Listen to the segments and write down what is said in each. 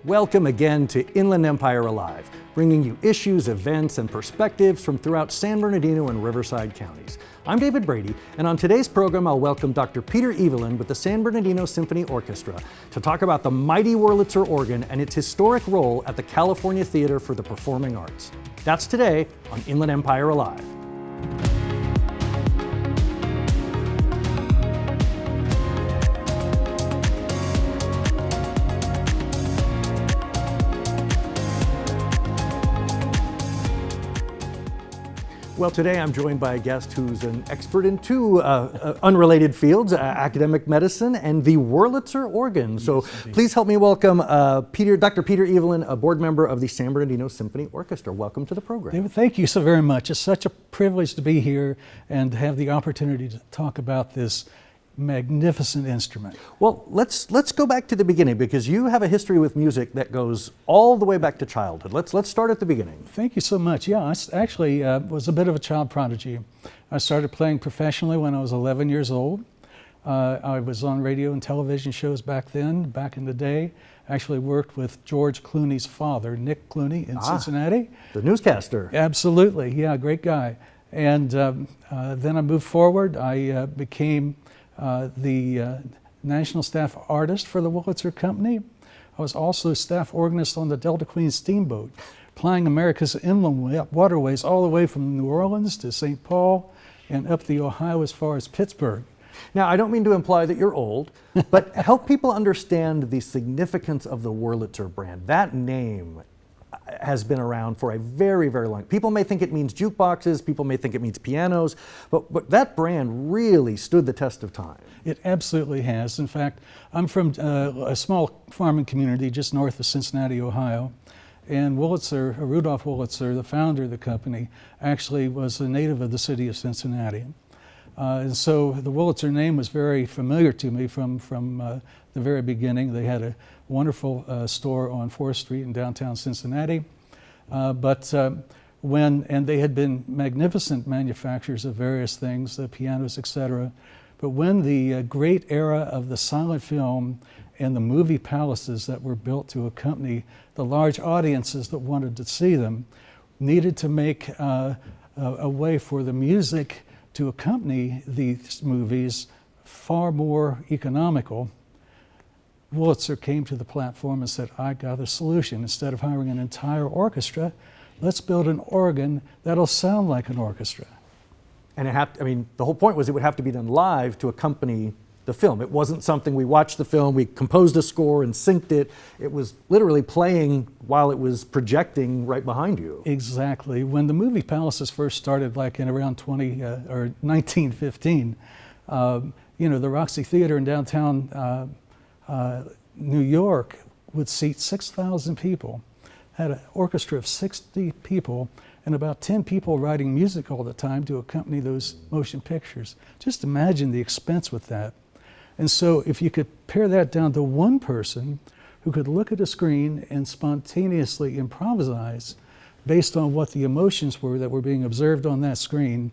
Welcome again to Inland Empire Alive, bringing you issues, events, and perspectives from throughout San Bernardino and Riverside counties. I'm David Brady, and on today's program, I'll welcome Dr. Peter Evelyn with the San Bernardino Symphony Orchestra to talk about the mighty Wurlitzer organ and its historic role at the California Theater for the Performing Arts. That's today on Inland Empire Alive. Well, today I'm joined by a guest who's an expert in two unrelated fields, academic medicine and the Wurlitzer organ. So please help me welcome Dr. Peter Evelyn, a board member of the San Bernardino Symphony Orchestra. Welcome to the program. David, thank you so very much. It's such a privilege to be here and have the opportunity to talk about this magnificent instrument. Well, let's go back to the beginning, because you have a history with music that goes all the way back to childhood. Let's start at the beginning. Thank you so much. Yeah, I actually was a bit of a child prodigy. I started playing professionally when I was 11 years old. I was on radio and television shows back in the day. I actually worked with George Clooney's father, Nick Clooney, in Cincinnati. The newscaster. Absolutely, yeah, great guy. And then I moved forward. I became the national staff artist for the Wurlitzer Company. I was also staff organist on the Delta Queen Steamboat, plying America's inland waterways all the way from New Orleans to St. Paul and up the Ohio as far as Pittsburgh. Now, I don't mean to imply that you're old, but help people understand the significance of the Wurlitzer brand. That name has been around for a very, very long time. People may think it means jukeboxes, people may think it means pianos, but that brand really stood the test of time. It absolutely has. In fact, I'm from a small farming community just north of Cincinnati, Ohio, and Wurlitzer, Rudolph Wurlitzer, the founder of the company, actually was a native of the city of Cincinnati. And so the Wurlitzer name was very familiar to me from the very beginning. They had a wonderful store on 4th Street in downtown Cincinnati. And they had been magnificent manufacturers of various things, pianos, etc. But when the great era of the silent film and the movie palaces that were built to accompany the large audiences that wanted to see them needed to make a way for the music to accompany these movies far more economical, Wurlitzer came to the platform and said, I got a solution. Instead of hiring an entire orchestra, let's build an organ that'll sound like an orchestra. And the whole point was it would have to be done live to accompany the film. It wasn't something we watched the film, we composed a score and synced it. It was literally playing while it was projecting right behind you. Exactly. When the movie palaces first started, like in around 1915, the Roxy Theater in downtown New York would seat 6,000 people, had an orchestra of 60 people, and about 10 people writing music all the time to accompany those motion pictures. Just imagine the expense with that. And so if you could pare that down to one person who could look at a screen and spontaneously improvise based on what the emotions were that were being observed on that screen,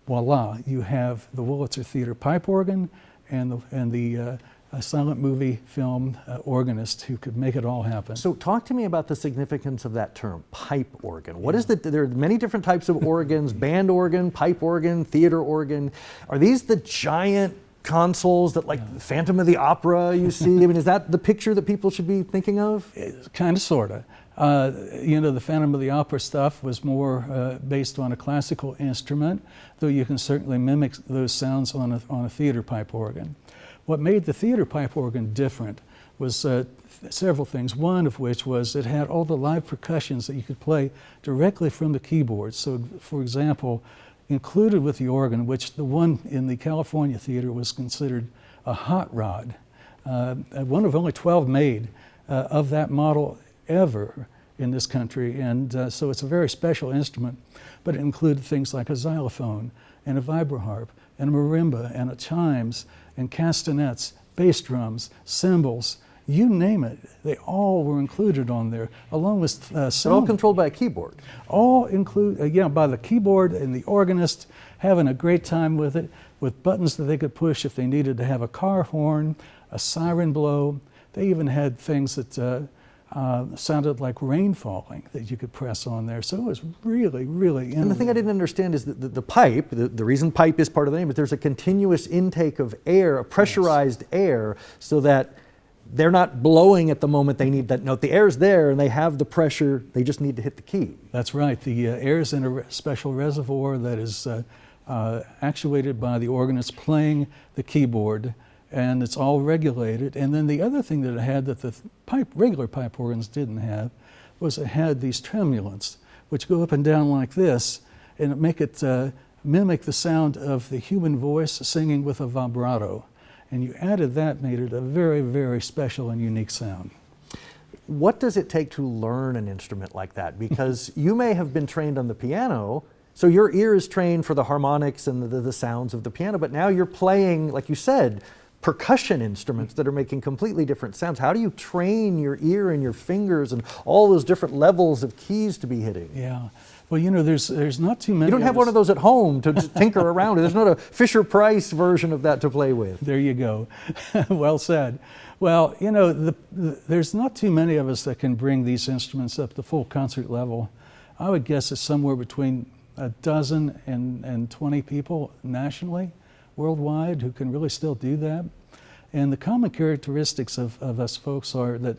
voila, you have the Wurlitzer Theater pipe organ and the silent movie film organist who could make it all happen. So talk to me about the significance of that term, pipe organ. What is there are many different types of organs, band organ, pipe organ, theater organ. Are these the giant consoles that, like Phantom of the Opera, you see? I mean, is that the picture that people should be thinking of? Kind of, sort of. The Phantom of the Opera stuff was more based on a classical instrument, though you can certainly mimic those sounds on a theater pipe organ. What made the theater pipe organ different was several things, one of which was it had all the live percussions that you could play directly from the keyboard. So, for example, included with the organ, which the one in the California Theater was considered a hot rod, one of only 12 made of that model ever in this country, and so it's a very special instrument, but it included things like a xylophone and a vibroharp and a marimba and a chimes and castanets, bass drums, cymbals, you name it, they all were included on there, along with sound. They're all controlled by a keyboard. All by the keyboard and the organist having a great time with it, with buttons that they could push if they needed to have a car horn, a siren blow. They even had things that sounded like rain falling that you could press on there. So it was really, really innovative. And the thing I didn't understand is that the pipe, the reason pipe is part of the name, is there's a continuous intake of air, a pressurized air, so that they're not blowing at the moment they need that note. The air's there and they have the pressure, they just need to hit the key. That's right. The air's in a special reservoir that is actuated by the organist playing the keyboard, and it's all regulated. And then the other thing that it had that the regular pipe organs didn't have was it had these tremulants, which go up and down like this, and make it mimic the sound of the human voice singing with a vibrato. And you added that, made it a very, very special and unique sound. What does it take to learn an instrument like that? Because you may have been trained on the piano, so your ear is trained for the harmonics and the sounds of the piano, but now you're playing, like you said, percussion instruments that are making completely different sounds. How do you train your ear and your fingers and all those different levels of keys to be hitting? Yeah. Well, you know, there's not too many. You don't have one of those at home to tinker around with. There's not a Fisher-Price version of that to play with. There you go. Well said. Well, you know, there's not too many of us that can bring these instruments up to full concert level. I would guess it's somewhere between a dozen and 20 people nationally, worldwide, who can really still do that. And the common characteristics of us folks are that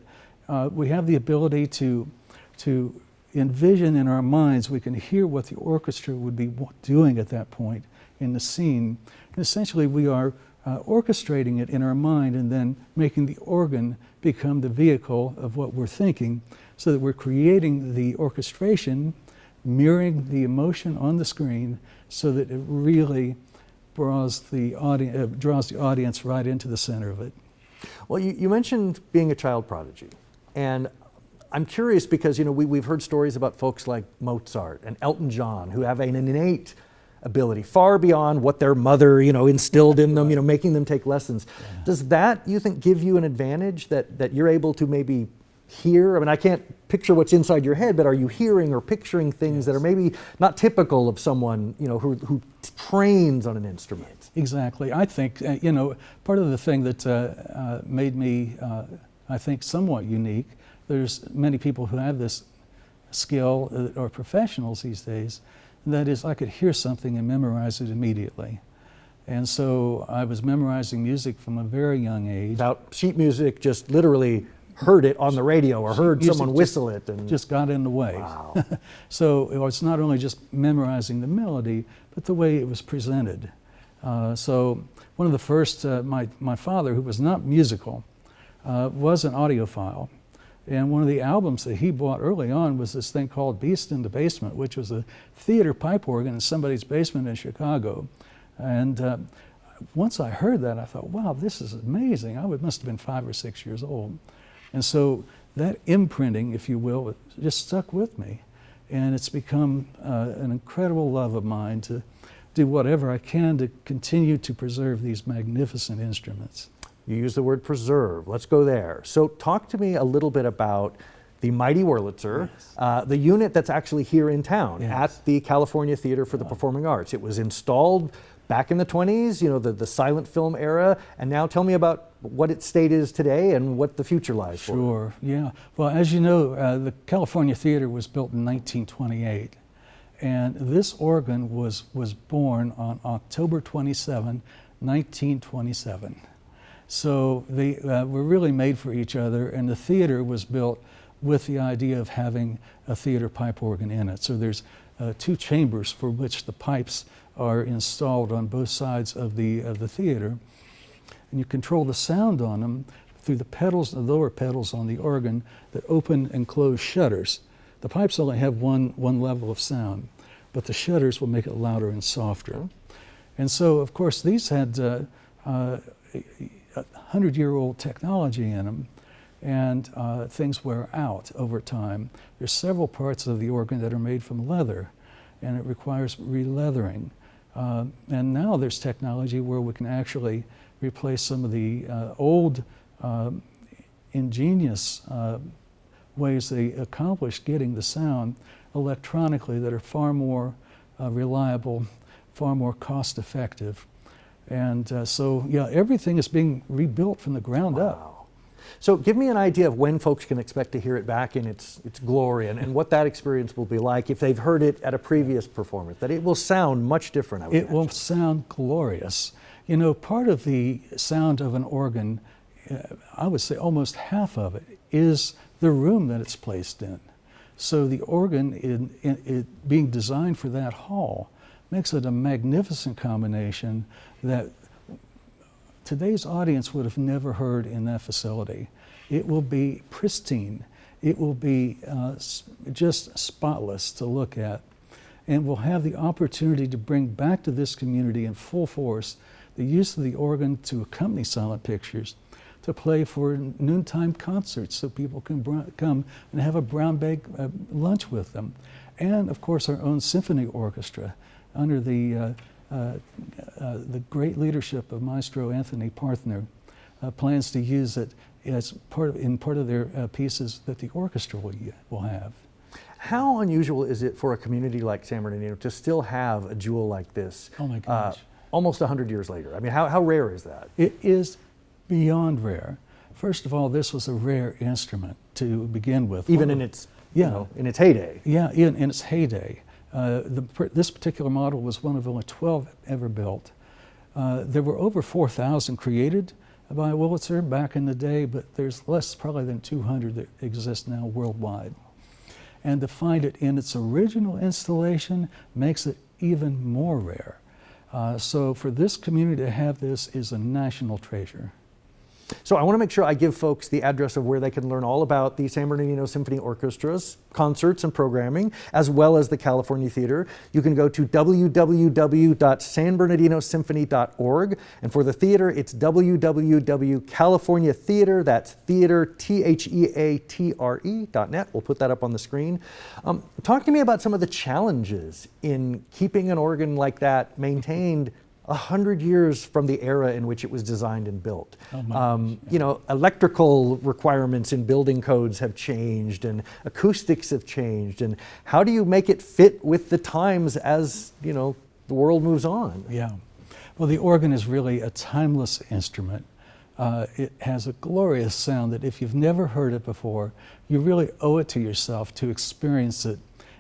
we have the ability to envision in our minds, we can hear what the orchestra would be doing at that point in the scene. And essentially we are orchestrating it in our mind and then making the organ become the vehicle of what we're thinking, so that we're creating the orchestration, mirroring the emotion on the screen, so that it really draws the audience right into the center of it. Well, you mentioned being a child prodigy, and I'm curious because, you know, we've heard stories about folks like Mozart and Elton John who have an innate ability far beyond what their mother, you know, instilled in them, you know, making them take lessons. Yeah. Does that, you think, give you an advantage that you're able to maybe hear? I mean, I can't picture what's inside your head, but are you hearing or picturing things that are maybe not typical of someone, you know, who trains on an instrument? Exactly. I think, you know, part of the thing that made me, I think, somewhat unique, there's many people who have this skill or professionals these days, and that is I could hear something and memorize it immediately. And so I was memorizing music from a very young age. Without sheet music, just literally heard it on the radio or heard someone whistle it. And just got in the way. Wow. So it's not only just memorizing the melody, but the way it was presented. So one of the first, my father, who was not musical, was an audiophile. And one of the albums that he bought early on was this thing called Beast in the Basement, which was a theater pipe organ in somebody's basement in Chicago. And once I heard that, I thought, wow, this is amazing. I must have been 5 or 6 years old. And so that imprinting, if you will, just stuck with me. And it's become an incredible love of mine to do whatever I can to continue to preserve these magnificent instruments. You use the word preserve. Let's go there. So talk to me a little bit about the Mighty Wurlitzer, yes. The unit that's actually here in town, yes. at the California Theater for the Performing Arts. It was installed back in the 20s, you know, the silent film era, and now tell me about what its state is today and what the future lies for. Sure, yeah. Well, as you know, the California Theater was built in 1928, and this organ was born on October 27, 1927. So they were really made for each other, and the theater was built with the idea of having a theater pipe organ in it. So there's 2 chambers for which the pipes are installed on both sides of the theater, and you control the sound on them through the pedals, the lower pedals on the organ that open and close shutters. The pipes only have one level of sound, but the shutters will make it louder and softer. And so, of course, these had 100-year-old technology in them, and things wear out over time. There's several parts of the organ that are made from leather, and it requires re-leathering. And now there's technology where we can actually replace some of the old ingenious ways they accomplished getting the sound electronically that are far more reliable, far more cost-effective. And so, yeah, everything is being rebuilt from the ground up. So give me an idea of when folks can expect to hear it back in its glory, and what that experience will be like if they've heard it at a previous performance, that it will sound much different, I would It will sound glorious. You know, part of the sound of an organ, I would say almost half of it, is the room that it's placed in. So the organ, in being designed for that hall, makes it a magnificent combination that today's audience would have never heard in that facility. It will be pristine. It will be just spotless to look at. And we'll have the opportunity to bring back to this community in full force the use of the organ to accompany silent pictures, to play for noontime concerts so people can come and have a brown bag lunch with them. And of course our own symphony orchestra under the great leadership of Maestro Anthony Parthner plans to use it as part of their pieces that the orchestra will have. How unusual is it for a community like San Bernardino to still have a jewel like this? Oh my gosh. Almost 100 years later. I mean, how rare is that? It is beyond rare. First of all, this was a rare instrument to begin with. Even in its, in its heyday. Yeah, in its heyday. This particular model was one of only 12 ever built. There were over 4,000 created by Wurlitzer back in the day, but there's less probably than 200 that exist now worldwide. And to find it in its original installation makes it even more rare. So for this community to have this is a national treasure. So I want to make sure I give folks the address of where they can learn all about the San Bernardino Symphony Orchestra's concerts and programming, as well as the California Theater. You can go to www.sanbernardinosymphony.org, and for the theater, it's www.californiatheatre, that's theater, theatre.net. We'll put that up on the screen. Talk to me about some of the challenges in keeping an organ like that maintained 100 years from the era in which it was designed and built. You know, electrical requirements in building codes have changed and acoustics have changed. And how do you make it fit with the times as, you know, the world moves on? Yeah. Well, the organ is really a timeless instrument. It has a glorious sound that if you've never heard it before, you really owe it to yourself to experience it,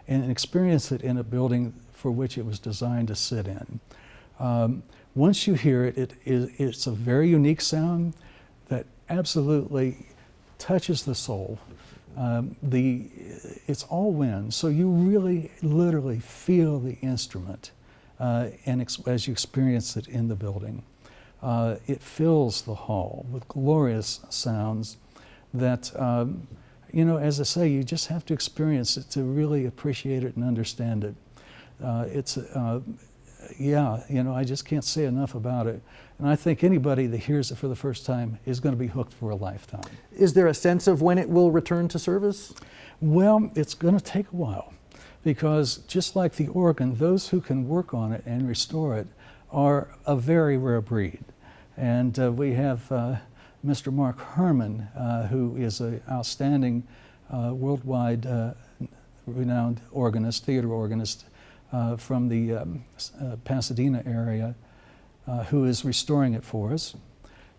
and experience it in a building for which it was designed to sit in. Once you hear it, it's a very unique sound that absolutely touches the soul. It's all wind, so you really literally feel the instrument as you experience it in the building. It fills the hall with glorious sounds that, you know, as I say, you just have to experience it to really appreciate it and understand it. Yeah, you know, I just can't say enough about it. And I think anybody that hears it for the first time is going to be hooked for a lifetime. Is there a sense of when it will return to service? Well, it's going to take a while, because just like the organ, those who can work on it and restore it are a very rare breed. And we have Mr. Mark Herman, who is an outstanding worldwide renowned organist, theater organist, from the Pasadena area, who is restoring it for us.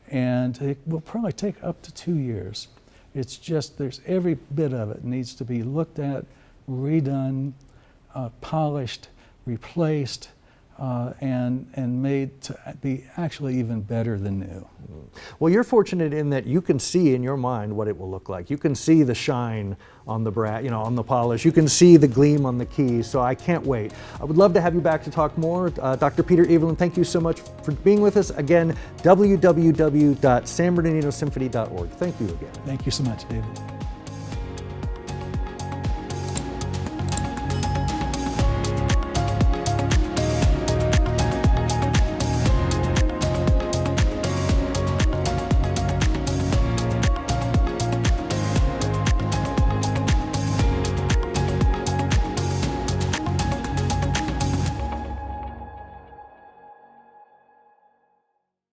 And it will probably take up to 2 years. It's just, there's every bit of it needs to be looked at, redone, polished, replaced, and made to be actually even better than new. Well, you're fortunate in that you can see in your mind what it will look like. You can see the shine on the brass, you know, on the polish. You can see the gleam on the keys. So I can't wait. I would love to have you back to talk more. Dr. Peter Evelyn, thank you so much for being with us. Again, www.sanbernardinosymphony.org. Thank you again. Thank you so much, David.